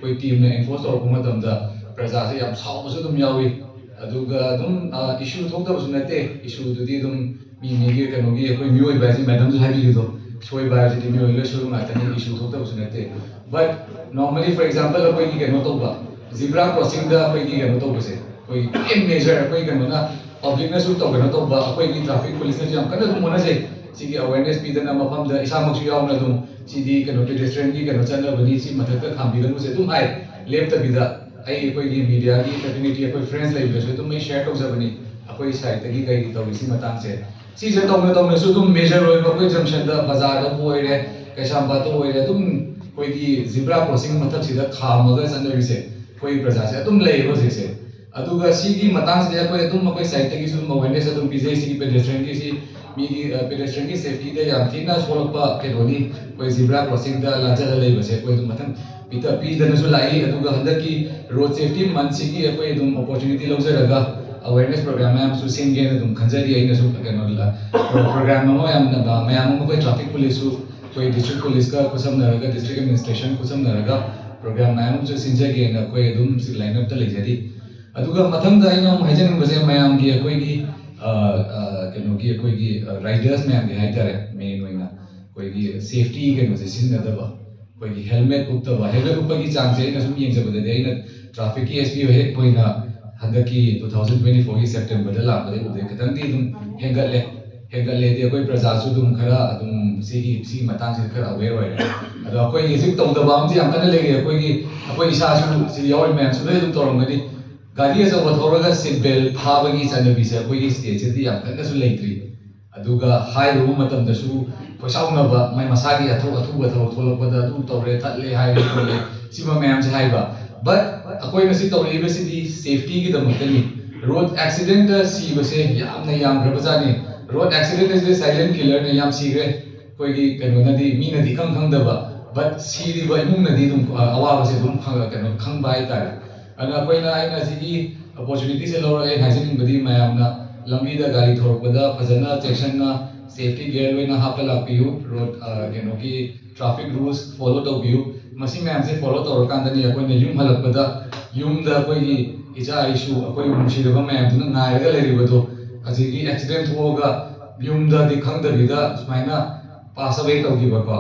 कोई टीम ने एनफोर्स तौर को मतम दा प्रजा से याम साउ बसु तुम यावी अदुगा तुम इशू थोक दा बसु नते इशू दुदी तुम मी के कनोगी कोई मियोय बाजी मैडम जो हाबी दो सोई बाजी दी मियोय लो शुरू मातनी इशू थोक दा बसु नते बट नॉर्मली फॉर एग्जांपल कोई की कनो तो बा zebra crossing da कोई की कनो तो बसे कोई इन मेजर कोई कनो ना पब्लिक ने सु तो कनो तो बा कोई की ट्रैफिक पुलिस ने जम कनो तुम होना से सिगी अवेयरनेस पीदना मफम दा इसा मक्सु यावना तुम सिदी कनो पेडेस्ट्रियन की कनो चना बनी सी मथक खांबी गनु से तुम हाय लेफ्ट तबिदा आई कोई की मीडिया की फैसिलिटी कोई फ्रेंड्स लाइव से तुम मैं शेयर तो जबनी कोई साइड तकी कई तो इसी मतंग से सीजे तो में सु तुम मेजर होय कोई जंक्शन दा बाजार दा होय रे कैसा बात होय रे तुम कोई की zebra crossing मथक सिदा खामगा संदर्भ से कोई प्रजा से तुम लेबो से अदुगा सिगी मतंग से कोई तुम कोई साइड तकी सु अवेयरनेस तुम पीजे सी पेडेस्ट्रियन की सी मी पेडेस्ट्रियन की सेफ्टी दे याम थिना सोलपा केरोनी कोई zebra crossing दा लांचा लेबो से कोई तुम मतंग पीता पीदनसु लाई अदुगा हंदर की रोड सेफ्टी मंथ सिगी कोई तुम अपॉर्चुनिटी लौजरगा अवेयरनेस प्रोग्राम मैम सु सिंगे न तुम खंजरी आइना सु केनो ला प्रोग्राम मो याम न मैम कोई ट्रैफिक पुलिस कोई डिस्ट्रिक्ट पुलिस का कुसम Narga district administration कुसम Narga programme ma'am जो सिंजगे न कोई दुम लाइनअप त लेजरी अदुगा मथंग दा आइना हाइजनिंग बसे मैम की कोई की केनो की कोई की राइडर्स मैम की हाइतारे मेन होइना कोई की सेफ्टी केनो से सिनदबा कोई की हेलमेट उतबा हेलमेट उपकी चांग से न सुम येंजबदे दे आइना ट्रैफिक की एसपी हे कोइना हंदकी 2024 की सितंबर दा लाबदे उदे खतंगी दुम हेगले दे कोई प्रजा सु दुम खरा दुम सी मतंग से खरा अवेयर होय अदो कोई हिजिक तौदबा हम जी हमकन लेगे कोई इसा सु सी याव मैम सु दुम तोरंगदी गाड़ी से वथोरगा सीट बेल्ट फाबगी चनबी से कोई स्टेज से हमकन सु लेत्रि अदुगा हाई रू मतम दसु कोसाउनबा मै मसागी अथु अथु बथो थोलपदा दु तौरे थले हाई रे सिमा मैम से हाइबा बट अकोई नसी तौरीबे सिदी सेफ्टी की दमकनी रोड एक्सीडेंट सी बसे याम ग्रबजानी road accident is the silent killer ने याम सीग्रे कोई की कनो नदी मी नदी खंग खंग दबा बट सी दी बय मुंग नदी दुम अवा बसे दुम खंग कनो खंग बाय तार अना कोई ना आइना सिगी अपॉर्चुनिटी से लोर ए हाइजिनिंग बदी मैम ना लंबी दा गाड़ी थोरपदा फजना सेक्शन ना सेफ्टी गियर लोइना हापा लापियु रोड केनो की ट्रैफिक रूल्स फॉलो तौबियु मसी मैम से फॉलो तौरकांदनी अकोइना युम हलकपदा युम दा कोई इजा इशू अकोइ मुंशीदबा मैम दुना नायरगा लेरिबदो अजिगी एक्सीडेंट होगा युम दा दि खंगदबिदा सुमाइना पास अवे तौगिबको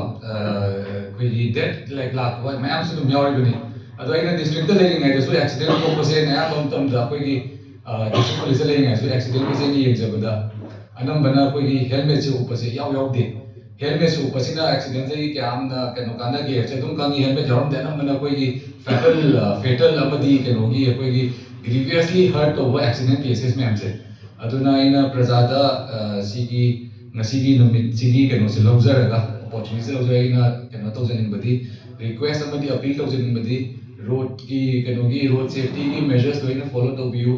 कोई डेथ लाइक लाक मैम से दुम यावरिबनी अदो आइना डिस्ट्रिक्ट दा लेरिंग आइदसु एक्सीडेंट होपसे नया तम दा कोई डिस्ट्रिक्ट पुलिस लेरिंग आइसु एक्सीडेंट के से येजबदा अनंबना कोई हेलमेट से उपसे याव दे हेलमेट से उपसिना एक्सीडेंट से क्यामना कनो काना गे से तुम कांगी हेलमेट जरम देना मना कोई फेटल अमदी कनो की कोई ग्रीवियसली हर्ट ओवर एक्सीडेंट केसेस में हमसे अदुना इन प्रजादा सिगी नसिगी नुमित सिगी कनो से लौजरगा अपॉर्चुनिटी से लौजरगा कनो तौजनिंबदी रिक्वेस्ट अमदी अपील तौजनिंबदी रोड की कनो की रोड सेफ्टी की मेजर्स लोइना फॉलो तौबियु